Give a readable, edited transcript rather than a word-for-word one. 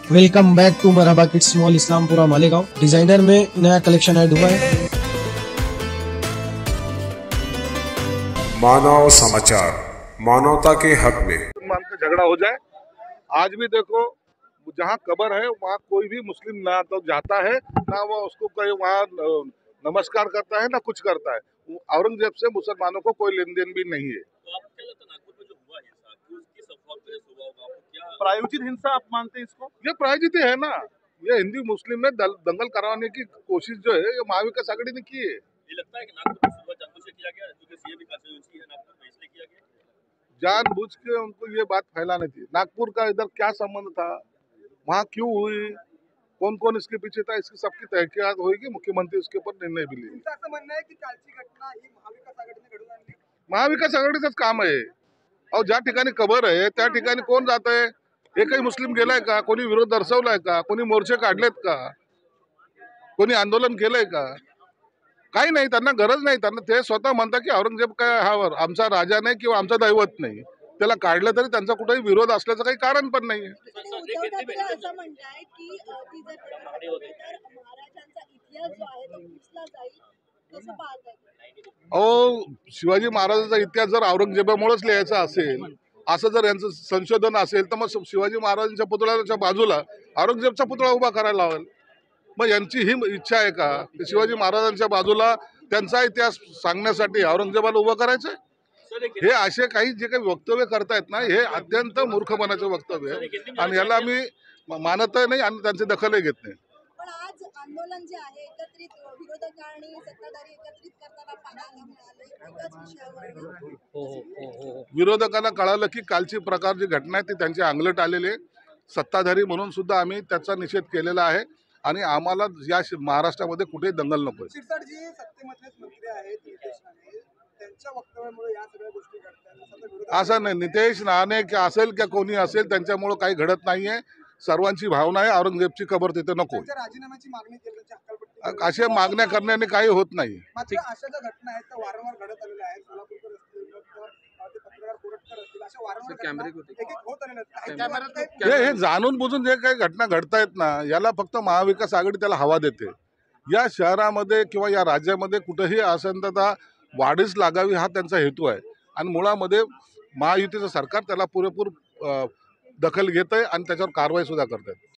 Welcome back to Marhaba kids mall Islampura Malegaon. Designer में नया collection add हुआ है। मानव समाचार, मानवता के हक में मुसलमान का झगड़ा हो जाए। आज भी देखो, जहाँ कब्र है वहाँ कोई भी मुस्लिम ना तो जाता है, ना वो उसको कोई वहाँ नमस्कार करता है, ना कुछ करता है। औरंगजेब से मुसलमानों को कोई लेन देन भी नहीं है। प्रायोजित हिंसा आप मानते हैं इसको? ये प्रायोजित है ना। ये हिंदू मुस्लिम में दंगल करवाने की कोशिश जो है ये महाविकास आघाड़ी ने की है। ये लगता है कि नागपुर में शुरुआत जानबूझ के किया गया, क्योंकि सीएम विकास योजना है नागपुर में, इसलिए किया गया। जानबूझ के उनको ये बात फैलानी थी। नागपुर का इधर क्या संबंध था, वहाँ क्यों हुई, कौन कौन इसके पीछे था, इसकी सबकी तहकीकात होगी। मुख्यमंत्री उसके ऊपर निर्णय भी लेंगे। असं म्हणणं आहे की कालची घटना ही महाविकास आघाडीने घडवून आणली। महाविकास आघाडीचंच काम आहे। और ज्या ठिकाणी कबर आहे त्या ठिकाणी कोण जात आहे? एकही मुस्लिम गेलाय का? कोणी विरोध दर्शवलाय का? कोणी मोर्चे काढलेत का? कोणी आंदोलन केलंय का? काही नाही, त्यांना गरज नाही। त्यांना ते स्वतः म्हणतात की औरंगजेब काय हा आमचा राजा नाही किंवा आमचा दैवत नाही। त्याला काढलं तरी त्यांचा कुठेही विरोध असल्याचं काही कारण पण नाहीये। असं म्हणताय की ती जर महाराजांचा इतिहास जो आहे तो पुसला जाईल, कसं पाहताय? शिवाजी महाराजांचा इतिहास जर औरंगजेबामुळेच लिहायचा असेल, असं जर यांचं संशोधन असेल, तर मग शिवाजी महाराजांच्या पुतळ्याच्या बाजूला औरंगजेबचा पुतळा उभा करायला लावेल। मग यांची ही इच्छा आहे का शिवाजी महाराजांच्या बाजूला त्यांचा इतिहास सांगण्यासाठी औरंगजेबाला उभं करायचं? हे असे काही जे काही वक्तव्य करतायत ना, हे अत्यंत मूर्खपणाचे वक्तव्य आहे आणि याला आम्ही मानत नाही आणि त्यांची दखलही घेत नाही। पण आज आंदोलन जे आहे एकत्रित विरोधक आणि सत्ताधारी एकत्रित करताना पाहायला मिळाले एकाच विषयावर। विरोधकांना कळालं की कालची प्रकार जी घटना आहे ती त्यांच्या अंगलट आलेली आहे। सत्ताधारी म्हणून सुद्धा आम्ही त्याचा निषेध केलेला आहे आणि आम्हाला या महाराष्ट्रामध्ये कुठेही दंगल नको। शिरसाटजी सत्तेमधलेच मंत्री आहेत, नितेश राणे, त्यांच्या वक्तव्यामुळे या सगळ्या गोष्टी घडतात असं नाही। नितेश राणे असेल किंवा कोणी असेल त्यांच्यामुळे काही घडत नाहीये। सर्वांची भावना आहे औरंगजेबची कबर तिथे नको। राजीनाम्याची मागणी केली, हक्कलपट्टी अशा मागण्या करण्याने काही होत नाही। मात्र अशा ज्या घटना आहेत त्या वारंवार घडत आलेल्या आहेत। सोलापूरकर असतील, ते पत्रकार कोरटकर असतील, अशा वारंवार घटना एक होत आलेल्या आहेत। हे जाणून बुजून जे काही घटना घडतायत ना, याला फक्त महाविकास आघाडी त्याला हवा देते। या शहरामध्ये किंवा या राज्यामध्ये कुठेही अशांतता वाढीस लागावी हा त्यांचा हेतू आहे आणि मुळामध्ये महायुतीचं सरकार त्याला पुरेपूर दखल घेत आहे आणि त्याच्यावर कारवाई सुद्धा करत आहे।